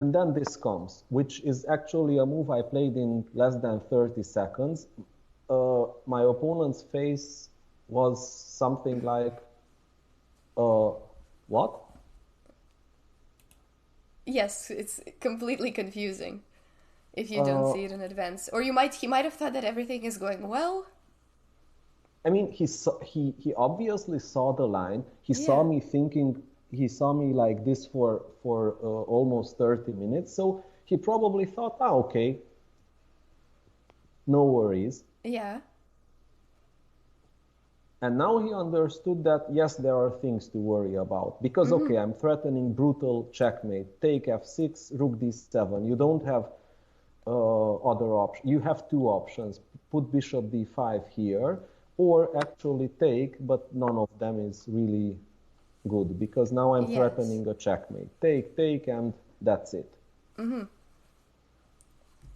And then this comes, which is actually a move I played in less than 30 seconds. My opponent's face was something like, what? Yes, it's completely confusing if you don't see it in advance. Or he might have thought that everything is going well. I mean, he obviously saw the line. He saw Yeah. me thinking, he saw me like this for almost 30 minutes. So he probably thought, ah, okay, no worries. Yeah. And now he understood that, yes, there are things to worry about. Because, okay, I'm threatening brutal checkmate. Take f6, rook d7. You don't have other options. You have two options. Put bishop d5 here, or actually take, but none of them is really good, because now I'm Yes. threatening a checkmate. Take, and that's it.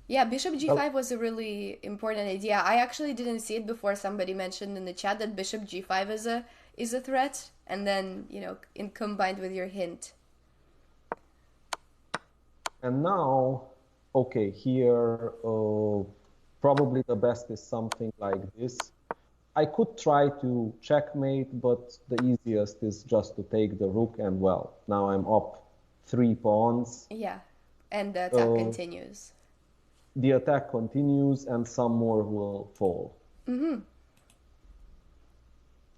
Yeah, bishop Well, g5 was a really important idea. I actually didn't see it before somebody mentioned in the chat that bishop g5 is a threat, and then, combined with your hint. and now, okay, here, probably the best is something like this. I could try to checkmate, but the easiest is just to take the rook, and well, now I'm up 3 pawns. Yeah. And the attack Uh, continues. the attack continues, and some more will fall.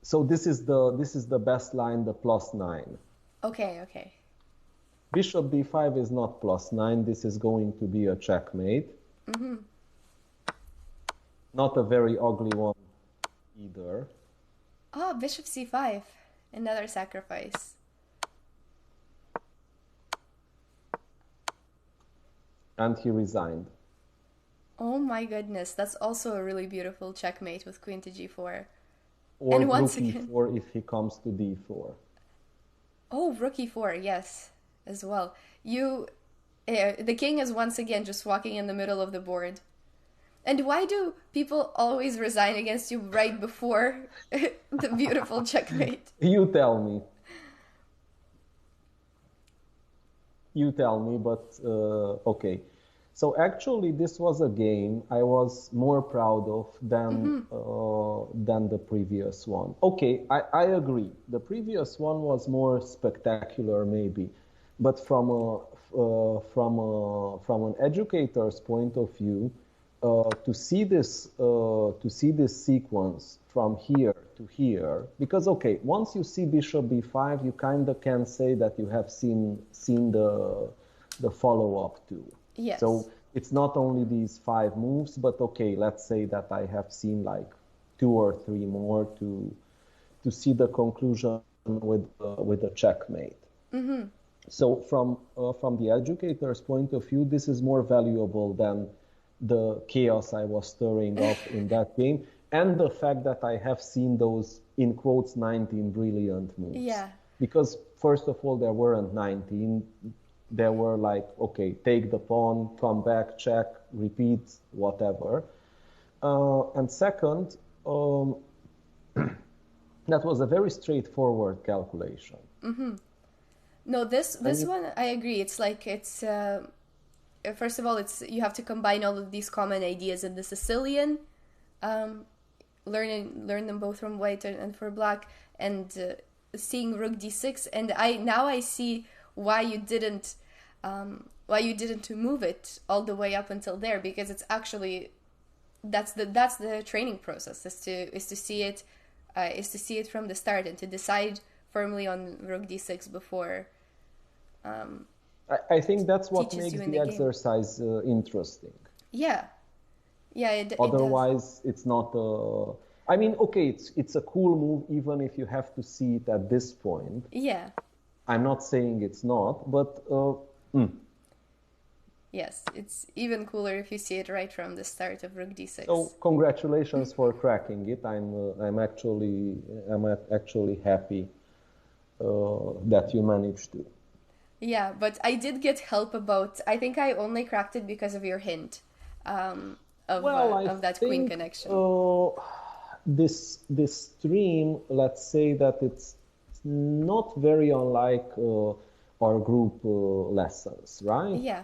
So this is the best line, the +9. Okay, okay. Bishop d5 is not +9. This is going to be a checkmate. Not a very ugly one either. Oh, bishop c5. Another sacrifice. And he resigned. Oh my goodness, that's also a really beautiful checkmate with queen to g4. Or And once rook again, e4 if he comes to d4. oh, rook e4, yes, as well. The king is once again just walking in the middle of the board. And why do people always resign against you right before the beautiful checkmate? You tell me. You tell me, but okay. So actually, this was a game I was more proud of than the previous one. Okay, I agree. The previous one was more spectacular, maybe, but from an educator's point of view, to see this sequence from here to here, because okay, once you see bishop b5, you kind of can say that you have seen the follow-up too. Yes. So it's not only these 5 moves, but okay, let's say that I have seen like 2 or 3 more to see the conclusion with a checkmate. So from the educator's point of view, this is more valuable than the chaos I was stirring up in that game, and the fact that I have seen those, in quotes, 19 brilliant moves. Yeah. Because first of all, there weren't 19. There were like, okay, take the pawn, come back, check, repeat, whatever. And second, that was a very straightforward calculation. No, this And this one I agree. It's like it's first of all, it's you have to combine all of these common ideas in the Sicilian, um, learn them both from white and for black, and seeing rook d6. And I see why you didn't move it all the way up until there, because it's actually that's the training process, is to see it from the start and to decide firmly on rook d6 before I think that's what teaches you makes in the the game. exercise interesting. Yeah, yeah, it does. Otherwise, it's not a. I mean, okay, it's a cool move even if you have to see it at this point. Yeah, I'm not saying it's not, but yes, it's even cooler if you see it right from the start of rook so d6. congratulations for cracking it. I'm actually happy that you managed to. Yeah, but I did get help about. I think I only cracked it because of your hint, Well, I of that queen think connection. this stream, let's say that it's not very unlike or group lessons, right? Yeah.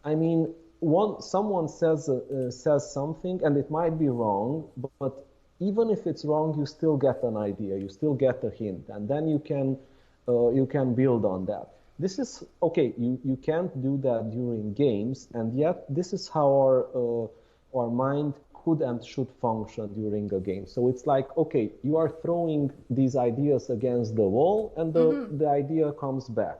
I mean, someone says something, and it might be wrong, but even if it's wrong, you still get an idea, you still get a hint, and then you can build on that. This is okay. You can't do that during games, and yet this is how our mind could and should function during a game. So it's like, okay, you are throwing these ideas against the wall, and the idea comes back.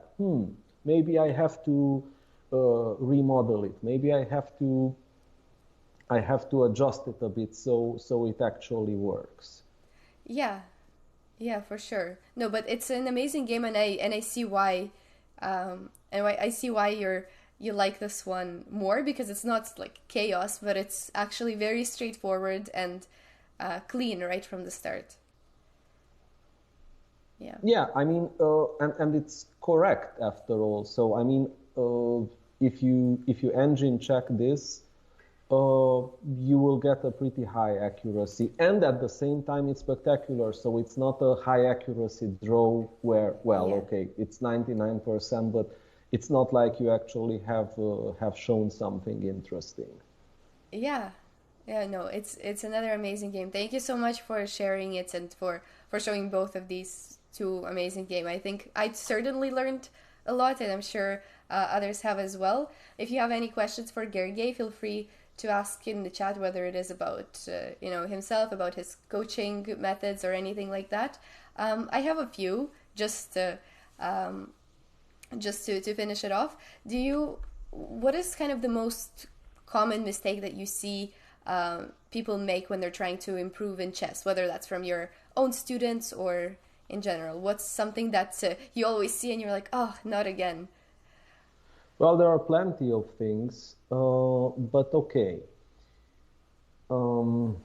Maybe I have to remodel it. Maybe I have to adjust it a bit so it actually works. Yeah. Yeah, for sure. No, but it's an amazing game, and I see why, I see why you like this one more, because it's not like chaos, but it's actually very straightforward and clean right from the start. Yeah. Yeah, I mean, and it's correct after all. So I mean, if you engine check this, you will get a pretty high accuracy, and at the same time it's spectacular. So it's not a high accuracy draw where, well, Yeah. okay, it's 99%, but it's not like you actually have shown something interesting. Yeah. Yeah, no, it's another amazing game. Thank you so much for sharing it and for showing both of these two amazing game. I think I certainly learned a lot, and I'm sure others have as well. If you have any questions for Gergely, feel free to ask in the chat, whether it is about himself, about his coaching methods, or anything like that. I have a few um, just to finish it off. What is kind of the most common mistake that you see people make when they're trying to improve in chess, whether that's from your own students or in general? What's something that you always see and you're like, oh, not again? Well, there are plenty of things, but okay. One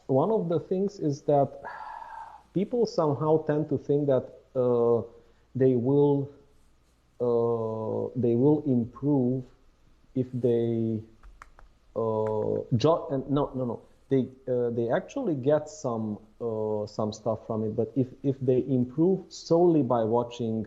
of the things is that people somehow tend to think that they will improve if they no, they actually get some stuff from it, but if they improve solely by watching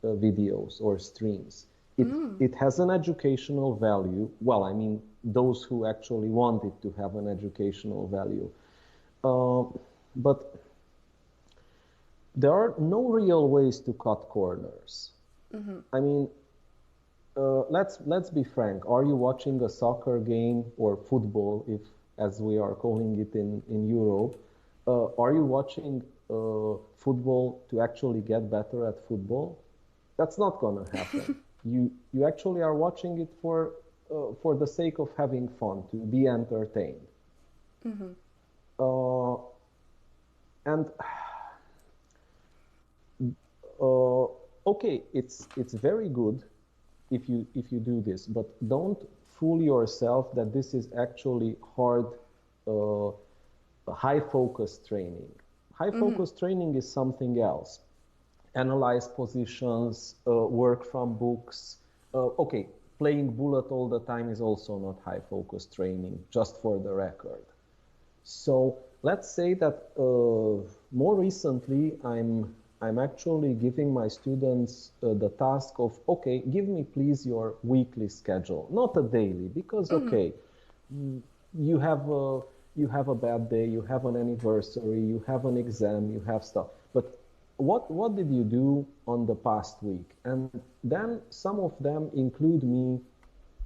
videos or streams, it has an educational value. Well, I mean, those who actually want it to have an educational value, but there are no real ways to cut corners. I mean, let's be frank. Are you watching a soccer game or football, if as we are calling it in Europe? Are you watching football to actually get better at football? That's not gonna happen. You actually are watching it for the sake of having fun, to be entertained. Uh, and okay, it's very good if you do this, but don't fool yourself that this is actually hard, high focus training. High focus training is something else. Analyze positions, work from books. Okay, playing bullet all the time is also not high focus training, just for the record. So let's say that more recently I'm actually giving my students the task of, okay, give me please your weekly schedule, not a daily, because okay, you have a bad day, you have an anniversary, you have an exam, you have stuff, but what did you do on the past week? And then some of them include me.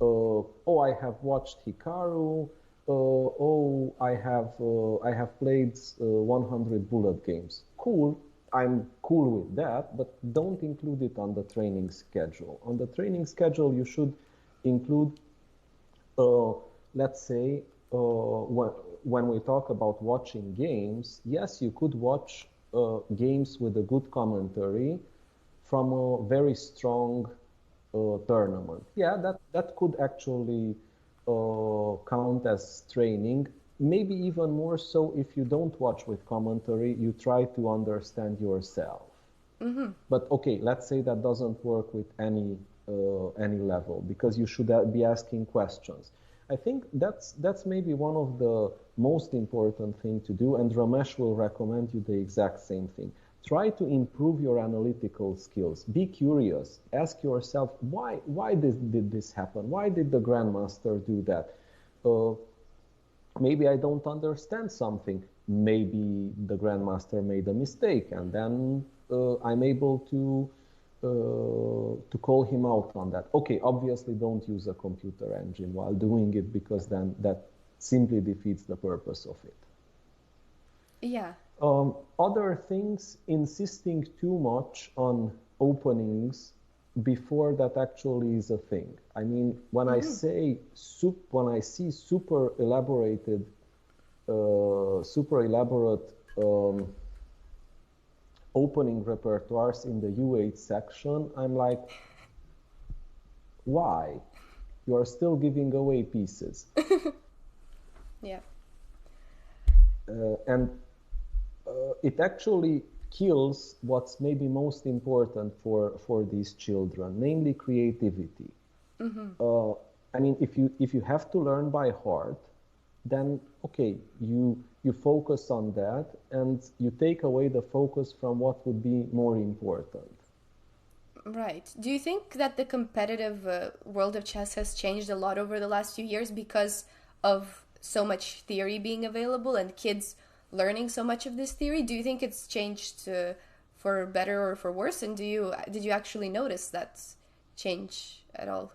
Oh, I have watched Hikaru. Oh, I have played 100 bullet games. Cool. I'm cool with that, but don't include it on the training schedule. On the training schedule, you should include, let's say, when we talk about watching games, yes, you could watch games with a good commentary from a very strong tournament. Yeah, that could actually count as training. Maybe even more so if you don't watch with commentary, you try to understand yourself. But okay, let's say that doesn't work with any level, because you should be asking questions. I think that's maybe one of the most important thing to do, and Ramesh will recommend you the exact same thing. try to improve your analytical skills. Be curious. Ask yourself, why did this happen? Why did the grandmaster do that? Maybe I don't understand something. Maybe the grandmaster made a mistake, and then I'm able to call him out on that. Okay, obviously don't use a computer engine while doing it, because then that simply defeats the purpose of it. Yeah. Other things, insisting too much on openings before that actually is a thing. I mean, when I see super elaborate opening repertoires in the U8 section, I'm like, why? You are still giving away pieces. Yeah. And it actually kills what's maybe most important for these children, namely creativity. I mean, if you have to learn by heart, then okay, you focus on that, and you take away the focus from what would be more important. Right. Do you think that the competitive world of chess has changed a lot over the last few years because of so much theory being available and kids learning so much of this theory? Do you think it's changed for better or for worse? And did you actually notice that change at all?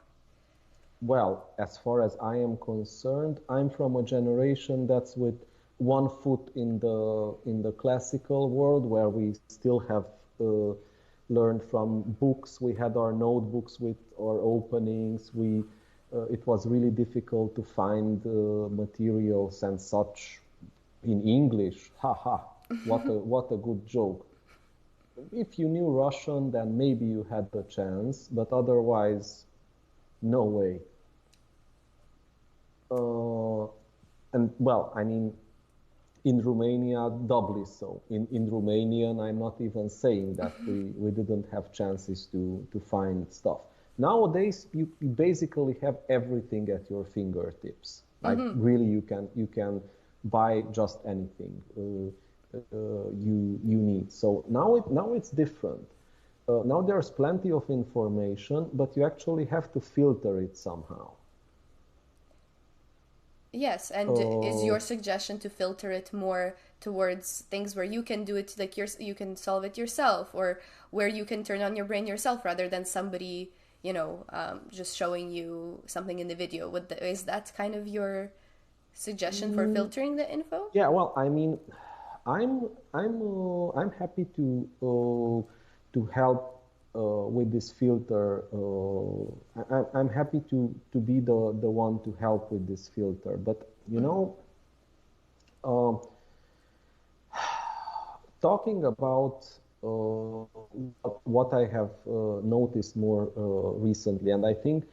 Well, as far as I am concerned, I'm from a generation that's with one foot in the classical world, where we still have learned from books. We had our notebooks with our openings. It was really difficult to find materials and such in English. Haha, what a good joke. If you knew Russian, then maybe you had a chance, but otherwise, no way. And well, I mean, in Romania, doubly so. In Romanian, I'm not even saying that we didn't have chances to find stuff. Nowadays, you basically have everything at your fingertips. Like really, you can buy just anything you need. So now it's different. Now there's plenty of information, but you actually have to filter it somehow. Yes, and is your suggestion to filter it more towards things where you can do it, like you can solve it yourself, or where you can turn on your brain yourself rather than somebody, just showing you something in the video? Is that kind of your suggestion for filtering the info? Yeah, well, I mean, I'm happy to help with this filter. I'm happy to be the one to help with this filter. But talking about what I have noticed more recently, and I think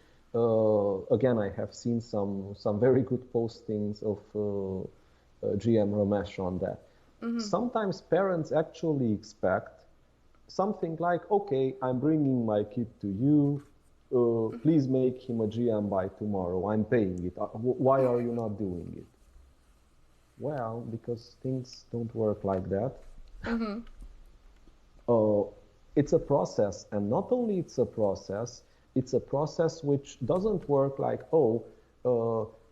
again I have seen some very good postings of GM Ramesh on that. Sometimes parents actually expect something like, okay, I'm bringing my kid to you, please make him a GM by tomorrow, I'm paying it. Why are you not doing it? Well, because things don't work like that. It's a process, and not only it's a process which doesn't work like,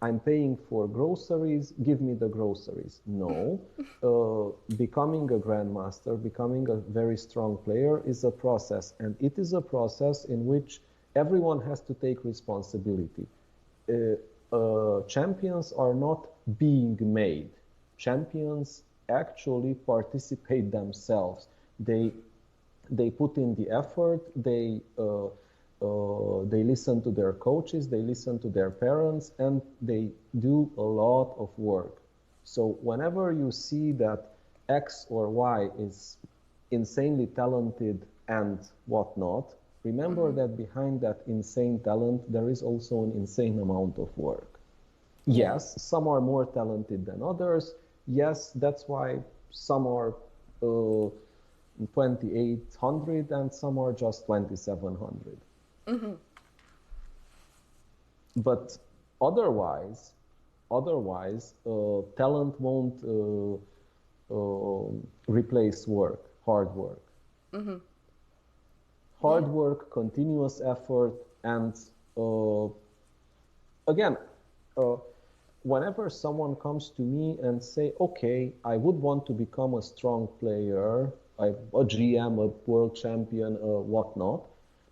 I'm paying for groceries, give me the groceries. No, becoming a grandmaster, becoming a very strong player is a process, and it is a process in which everyone has to take responsibility. Champions are not being made. Champions actually participate themselves. They put in the effort, they listen to their coaches, they listen to their parents, and they do a lot of work. So whenever you see that X or Y is insanely talented and whatnot, remember that behind that insane talent, there is also an insane amount of work. Yes, some are more talented than others. Yes, that's why some are 2800 and some are just 2700. But otherwise, talent won't replace work. hard work. Hard work, continuous effort, and again, whenever someone comes to me and say, okay, I would want to become a strong player, a GM, a world champion, whatnot,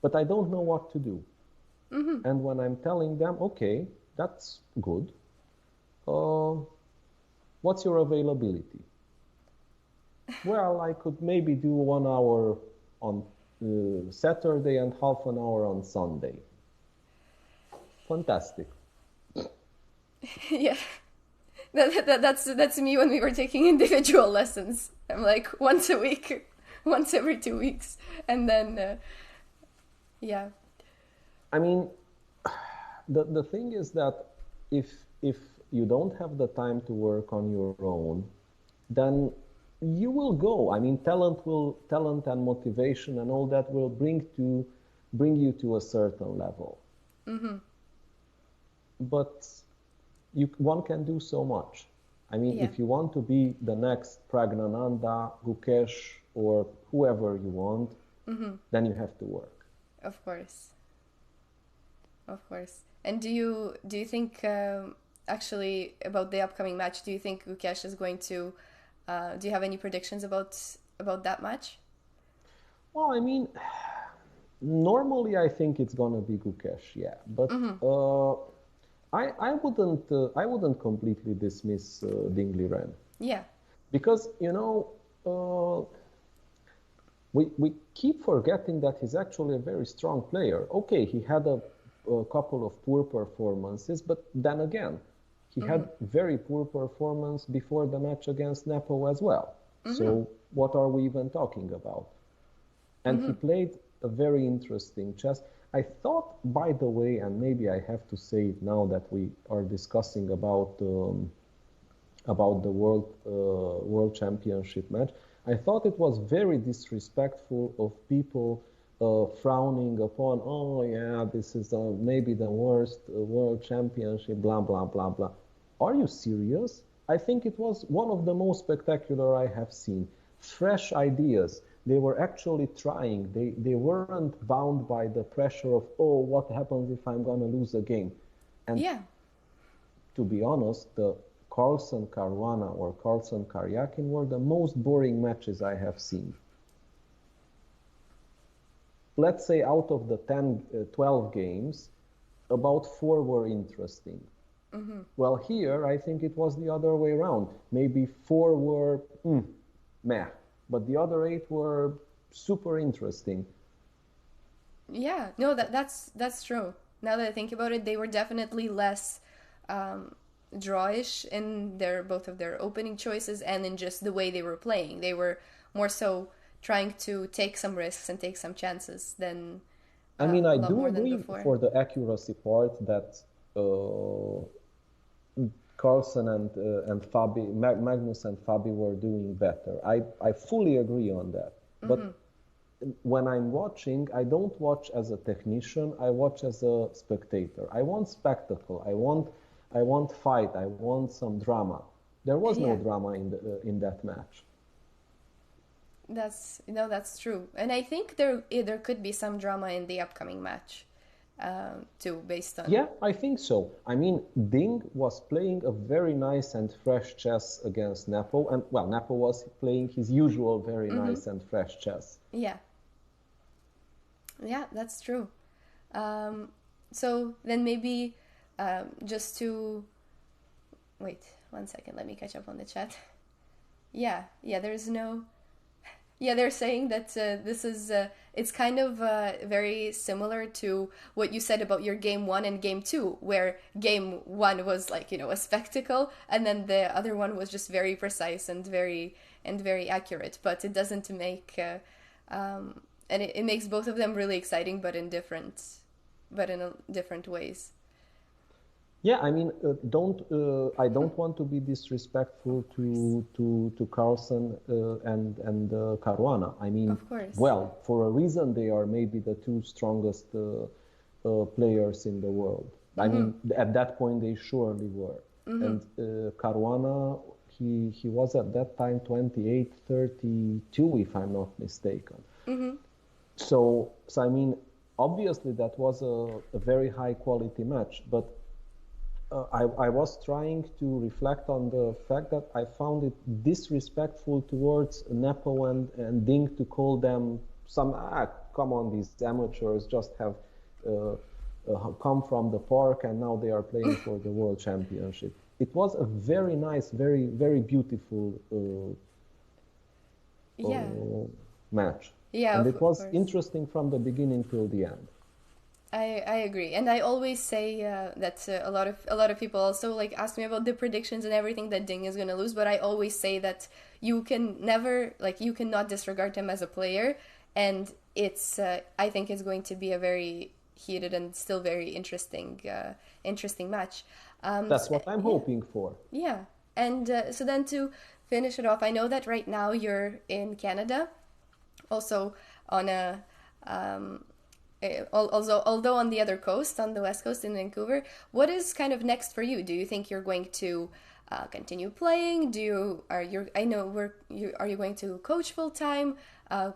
but I don't know what to do. And when I'm telling them, okay, that's good, what's your availability? Well, I could maybe do 1 hour on Saturday and half an hour on Sunday. Fantastic. Yeah, that's me when we were taking individual lessons. I'm like once a week, once every 2 weeks, and then yeah. I mean, the thing is that if you don't have the time to work on your own, then you will go. I mean, talent and motivation and all that will bring you to a certain level. But one can do so much. I mean, if you want to be the next Pragnananda, Gukesh, or whoever you want, then you have to work. Of course. Of course. And do you think actually about the upcoming match? Do you think Gukesh is going to? Do you have any predictions about that match? Well, I mean, normally I think it's gonna be Gukesh, yeah, but I wouldn't completely dismiss Ding Liren. Yeah. Because we keep forgetting that he's actually a very strong player. Okay, he had a couple of poor performances, but then again, he had very poor performance before the match against Nepo as well. So what are we even talking about? And he played a very interesting chess. I thought, by the way, and maybe I have to say it now that we are discussing about the world championship match, I thought it was very disrespectful of people frowning upon, oh yeah, this is maybe the worst world championship, blah, blah, blah, blah. Are you serious? I think it was one of the most spectacular I have seen. Fresh ideas. They were actually trying. They weren't bound by the pressure of, oh, what happens if I'm going to lose a game? And to be honest, the Carlsen Caruana or Carlsen Karyakin were the most boring matches I have seen. Let's say out of the 12 games, about 4 were interesting. Well, here I think it was the other way around. Maybe 4 were meh, but the other 8 were super interesting. Yeah, no, that's true. Now that I think about it, they were definitely less drawish in both of their opening choices and in just the way they were playing. They were more so trying to take some risks and take some chances than I mean, I do agree for the accuracy part that Carlsen and Fabi, Magnus and Fabi were doing better. I fully agree on that. But when I'm watching, I don't watch as a technician. I watch as a spectator. I want spectacle. I want fight. I want some drama. There was no drama in that match. That's true, and I think there could be some drama in the upcoming match, too, based on. Yeah, I think so. I mean, Ding was playing a very nice and fresh chess against Nepo, and well, Nepo was playing his usual very nice and fresh chess. Yeah, that's true. So then maybe just to wait 1 second, let me catch up on the chat. There's no. Yeah, they're saying that this is it's kind of very similar to what you said about your game 1 and game 2, where game 1 was like, a spectacle, and then the other one was just very precise and very accurate. But it doesn't make and it makes both of them really exciting, but in different ways. Yeah, I mean, I don't want to be disrespectful to Carlsen and Caruana. I mean, of course. Well, for a reason, they are maybe the 2 strongest players in the world. I mean, at that point, they surely were. And Caruana, he was at that time 28, 32, if I'm not mistaken. So I mean, obviously that was a very high quality match, but I was trying to reflect on the fact that I found it disrespectful towards Nepo and Ding to call them come on, these amateurs just have come from the park and now they are playing for the World Championship. It was a very nice, very, very beautiful match. Yeah, and it was course. interesting from the beginning till the end. I agree, and I always say that a lot of people also like ask me about the predictions and everything that Ding is gonna lose, but I always say that you can never you cannot disregard him as a player, and it's I think it's going to be a very heated and still very interesting match. That's what I'm hoping for. Yeah, and so then to finish it off, I know that right now you're in Canada, also on a. Although on the other coast, on the west coast in Vancouver, what is kind of next for you? Do you think you're going to continue playing? Are you going to coach full time?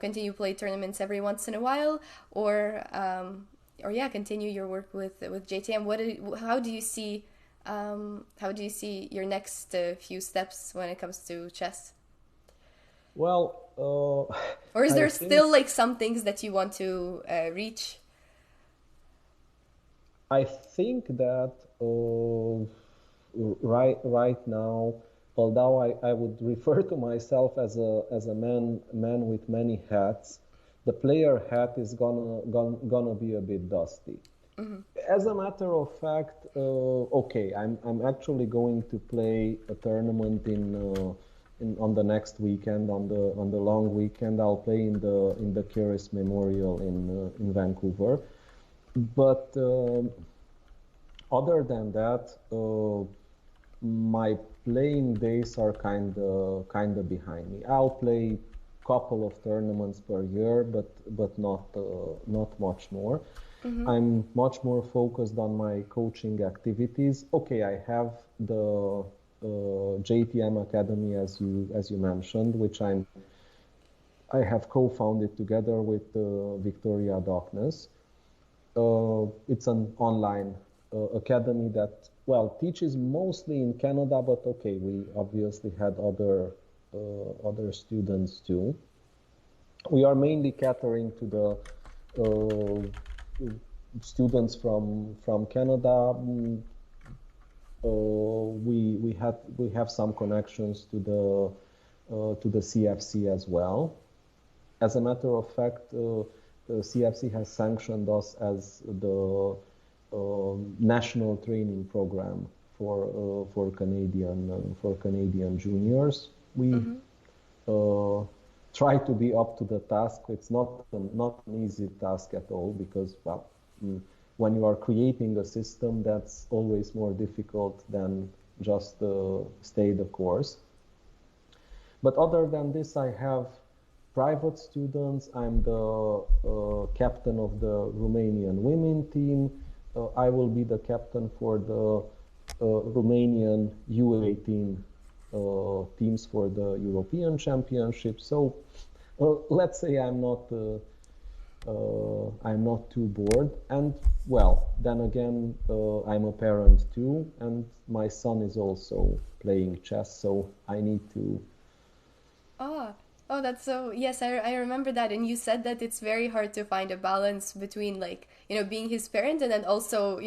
Continue play tournaments every once in a while, or continue your work with JTM? How do you see your next few steps when it comes to chess? Well, or is there still like some things that you want to reach? I think that right now, although I would refer to myself as a man with many hats, the player hat is gonna be a bit dusty. As a matter of fact, okay, I'm actually going to play a tournament on the next weekend, on the long weekend. I'll play in the Curis Memorial in Vancouver. But other than that, my playing days are kind of behind me. I'll play a couple of tournaments per year, but not much more. I'm much more focused on my coaching activities. Okay, I have the JTM Academy, as you mentioned, which I have co-founded together with Victoria Darkness. It's an online academy that teaches mostly in Canada, but okay, we obviously had other students too. We are mainly catering to the students from Canada. We have some connections to the CFC as well. As a matter of fact, the CFC has sanctioned us as the national training program for Canadian juniors. We try to be up to the task. It's not an easy task at all, because when you are creating a system, that's always more difficult than just stay the course. But other than this, I have private students. I'm the captain of the Romanian women team. I will be the captain for the Romanian U18 teams for the European Championship. So let's say I'm not too bored. And then again, I'm a parent too, and my son is also playing chess, so I need to. Oh, that's so, yes, I remember that. And you said that it's very hard to find a balance between being his parent and then also,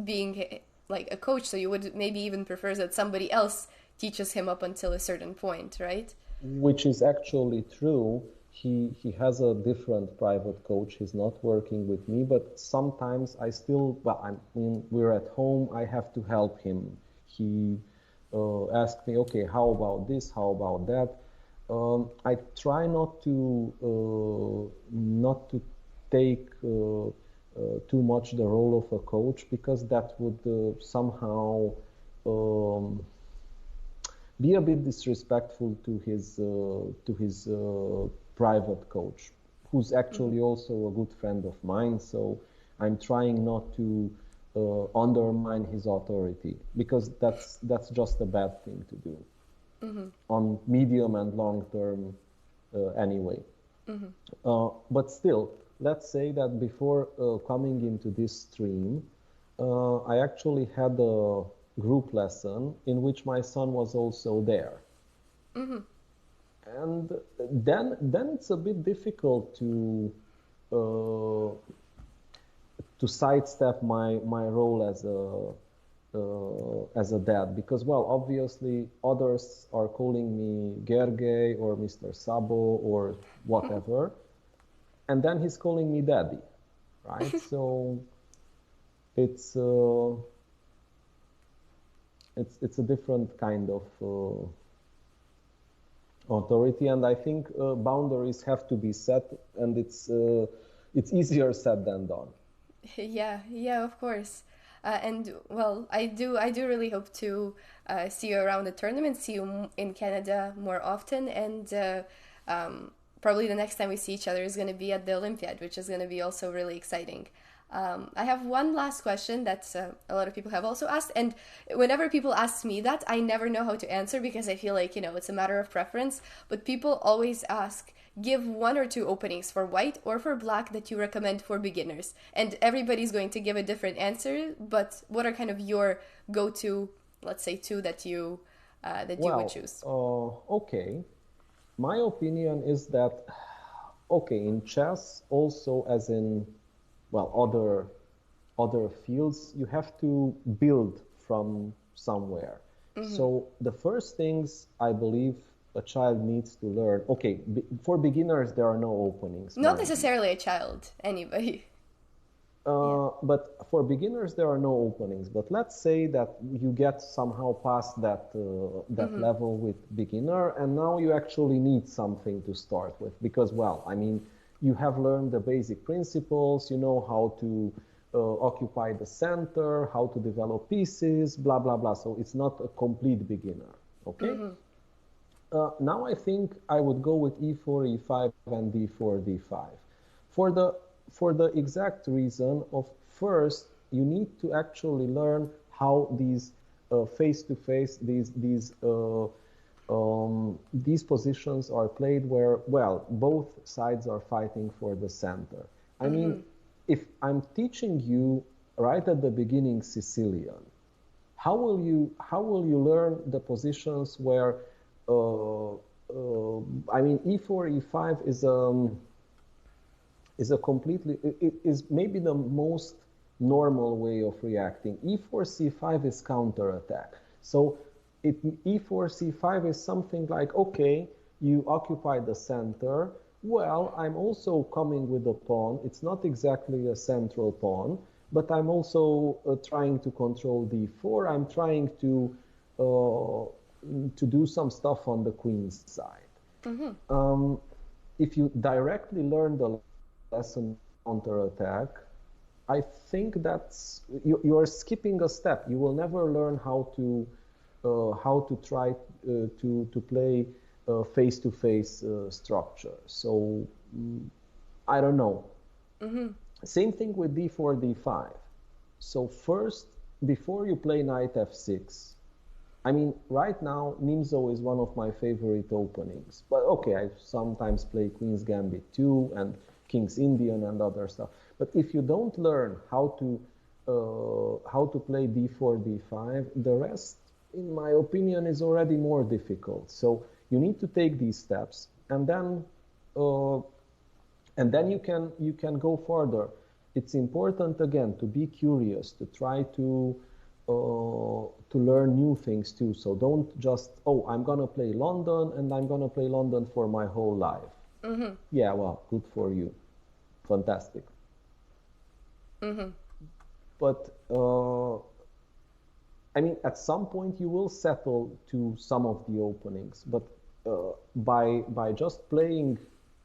being like a coach. So you would maybe even prefer that somebody else teaches him up until a certain point, right? Which is actually true. He has a different private coach. He's not working with me, but sometimes I still, we're at home, I have to help him. He asked me, okay, how about this? How about that? I try not to take too much the role of a coach, because that would somehow be a bit disrespectful to his private coach, who's actually also a good friend of mine. So I'm trying not to undermine his authority, because that's just a bad thing to do. on medium and long term anyway. But still, let's say that before coming into this stream, I actually had a group lesson in which my son was also there. And then it's a bit difficult to sidestep my role as a dad, because, well, obviously others are calling me Gergely or Mr. Szabo or whatever, and then he's calling me daddy, right? So it's a different kind of authority, and I think boundaries have to be set, and it's easier said than done. Yeah, of course. And well, I do really hope to see you around the tournament, see you in Canada more often, and probably the next time we see each other is going to be at the Olympiad, which is going to be also really exciting. I have one last question that a lot of people have also asked, and whenever people ask me that, I never know how to answer because I feel like, it's a matter of preference, but people always ask, give one or two openings for white or for black that you recommend for beginners. And everybody's going to give a different answer, but what are kind of your go-to, let's say, two that you would choose? Okay. My opinion is that, okay, in chess, also as in, well, other fields, you have to build from somewhere. So the first things I believe a child needs to learn, okay, for beginners, there are no openings. Not necessarily a child, anybody. But for beginners, there are no openings. But let's say that you get somehow past that level with beginner, and now you actually need something to start with. Because, well, I mean, you have learned the basic principles, you know how to occupy the center, how to develop pieces, blah, blah, blah. So it's not a complete beginner, okay? Now I think I would go with e4, e5, and d4, d5. For the exact reason of, first, you need to actually learn how these face-to-face, these positions are played where, well, both sides are fighting for the center. I mean, if I'm teaching you right at the beginning Sicilian, how will you learn the positions where I mean, e4, e5 is a completely, it is maybe the most normal way of reacting. e4, c5 is counterattack. So e4, c5 is something like, okay, you occupy the center. Well, I'm also coming with a pawn. It's not exactly a central pawn, but I'm also trying to control d4. I'm trying to do some stuff on the queen's side. If you directly learn the lesson counterattack, I think that's you're skipping a step. You will never learn how to try to play face-to-face structure. So I don't know. Same thing with d4, d5. So first, before you play knight f6, I mean, right now, Nimzo is one of my favorite openings. But okay, I sometimes play Queen's Gambit too, and King's Indian and other stuff. But if you don't learn how to play d4, d5, the rest, in my opinion, is already more difficult. So you need to take these steps, and then you can go further. It's important, again, to be curious, to try to learn new things too. So don't just, oh, I'm gonna play London and I'm gonna play London for my whole life. Yeah, well, good for you, fantastic. But I mean, at some point you will settle to some of the openings, but by just playing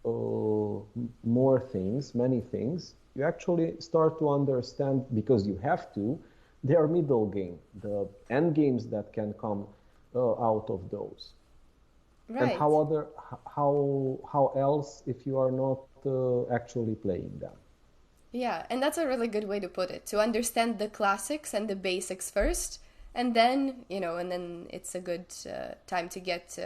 more things, many things, you actually start to understand, because you have to, their middle game, the end games that can come out of those. Right. And how else if you are not actually playing them? Yeah, and that's a really good way to put it. To understand the classics and the basics first, and then, and then it's a good time to get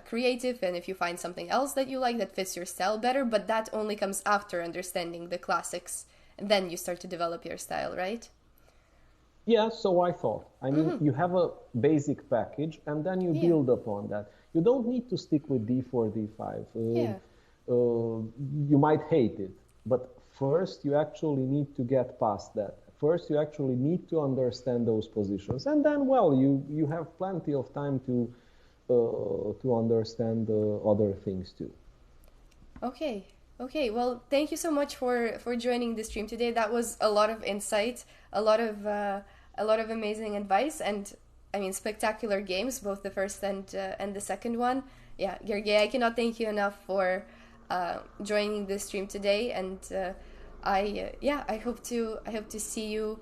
creative, and if you find something else that you like that fits your style better, but that only comes after understanding the classics, and then you start to develop your style, right? Yeah, so I thought. I mean, you have a basic package, and then you build upon that. You don't need to stick with D4, D5. You might hate it, but first you actually need to get past that. First, you actually need to understand those positions, and then, well, you have plenty of time to understand other things too. Okay. Well, thank you so much for joining the stream today. That was a lot of insight, a lot of amazing advice, and I mean spectacular games, both the first and the second one. Yeah, Gergely, I cannot thank you enough for joining the stream today, and I hope to see you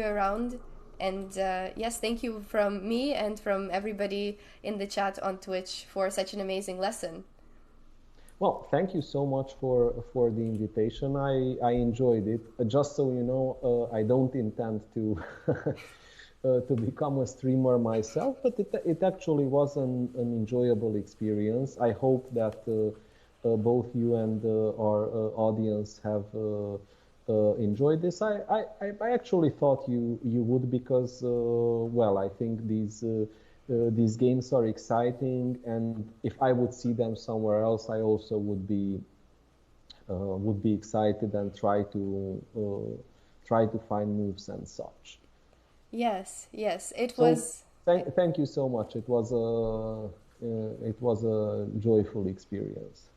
around. And yes, thank you from me and from everybody in the chat on Twitch for such an amazing lesson. Well, thank you so much for the invitation. I enjoyed it. Just so you know, I don't intend to to become a streamer myself, but it actually was an enjoyable experience. I hope that both you and our audience have enjoyed this. I actually thought you would, because well, I think these games are exciting, and if I would see them somewhere else, I also would be excited and try to find moves and such. Yes, it was. Thank you so much. It was a joyful experience.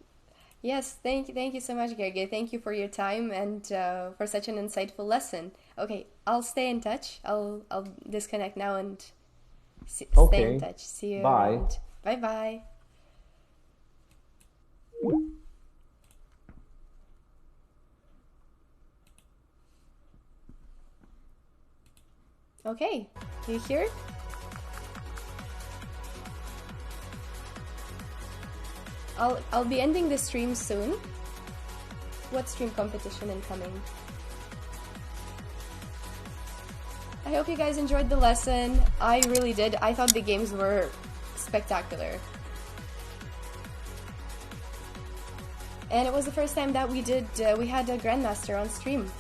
Yes, thank you so much, Gergely. Thank you for your time and for such an insightful lesson. Okay, I'll stay in touch. I'll disconnect now and stay in touch. See you around. Bye bye. Okay, you here? I'll be ending the stream soon. What stream competition incoming? I hope you guys enjoyed the lesson. I really did. I thought the games were spectacular. And it was the first time that we had a grandmaster on stream.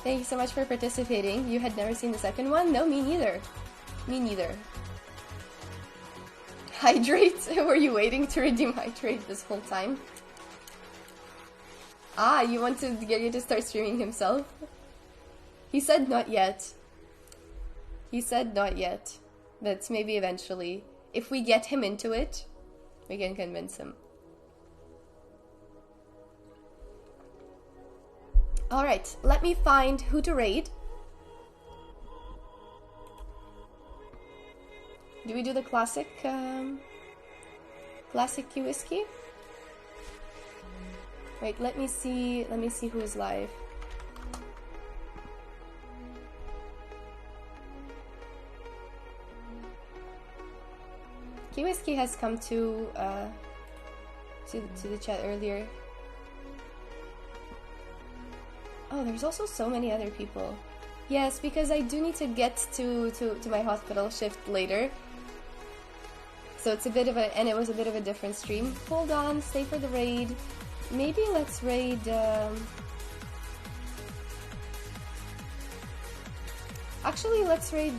Thank you so much for participating. You had never seen the second one? No, me neither. Me neither. Hydrate? Were you waiting to redeem Hydrate this whole time? Ah, you want to get you to start streaming himself? He said not yet. He said not yet. That's maybe eventually. If we get him into it, we can convince him. Alright, let me find who to raid. Do we do the classic key whiskey? Wait, let me see who is live. Key whiskey has come to the chat earlier. Oh, there's also so many other people. Yes, because I do need to get to my hospital shift later. So it's a bit of and it was a bit of a different stream. Hold on, stay for the raid. Maybe let's raid, actually, let's raid,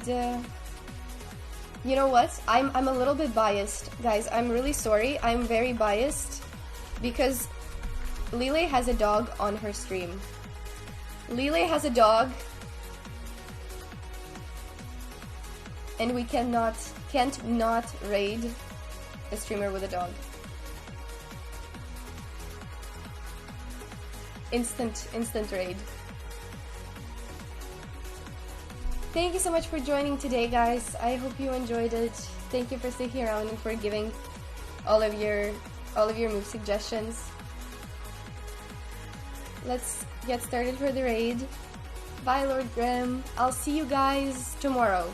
you know what? I'm a little bit biased. Guys, I'm really sorry. I'm very biased because Lele has a dog on her stream. Lele has a dog, and we can't not raid a streamer with a dog. Instant raid. Thank you so much for joining today, guys. I hope you enjoyed it. Thank you for sticking around and for giving all of your move suggestions. Let's get started for the raid. Bye, Lord Grim. I'll see you guys tomorrow.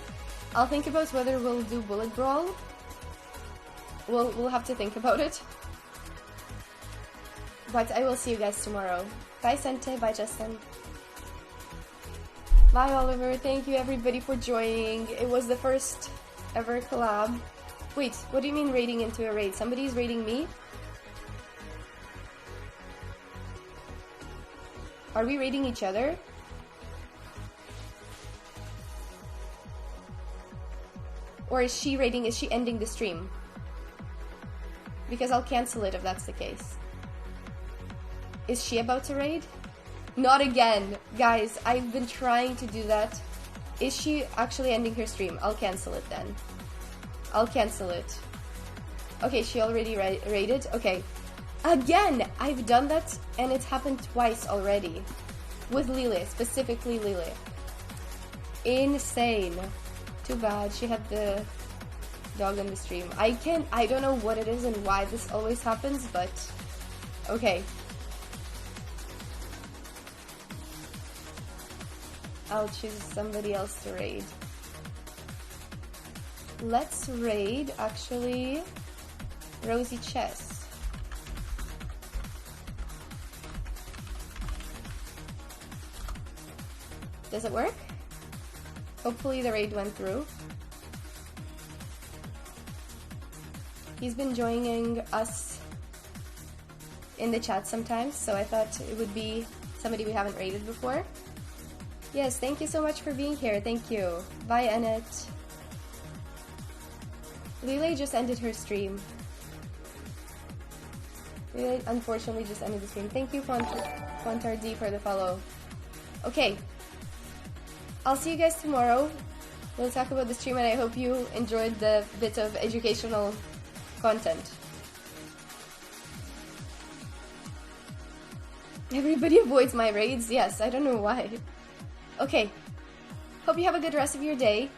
I'll think about whether we'll do Bullet Brawl. We'll have to think about it. But I will see you guys tomorrow. Bye, Sente. Bye, Justin. Bye. Bye, Oliver. Thank you, everybody, for joining. It was the first ever collab. Wait, what do you mean raiding into a raid? Somebody's raiding me? Are we raiding each other? Or is she raiding? Is she ending the stream? Because I'll cancel it if that's the case. Is she about to raid? Not again! Guys, I've been trying to do that. Is she actually ending her stream? I'll cancel it then. I'll cancel it. Okay, she already raided? Okay. Again! I've done that and it's happened twice already. With Lily, specifically Lily. Insane. Too bad, she had the dog on the stream. I don't know what it is and why this always happens, but okay. I'll choose somebody else to raid. Let's raid, actually, Rosie Chess. Does it work? Hopefully the raid went through. He's been joining us in the chat sometimes, so I thought it would be somebody we haven't raided before. Yes, thank you so much for being here. Thank you. Bye, Annette. Lele just ended her stream. Lele unfortunately just ended the stream. Thank you, Quantar D, for the follow. Okay. I'll see you guys tomorrow. We'll talk about the stream, and I hope you enjoyed the bit of educational content. Everybody avoids my raids. Yes, I don't know why. Okay. Hope you have a good rest of your day.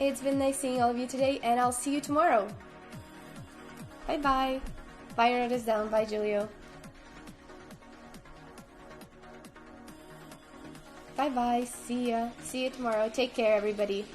It's been nice seeing all of you today, and I'll see you tomorrow. Bye-bye. Bye, Nerd is down. Bye, Julio. Bye-bye. See ya. See you tomorrow. Take care, everybody.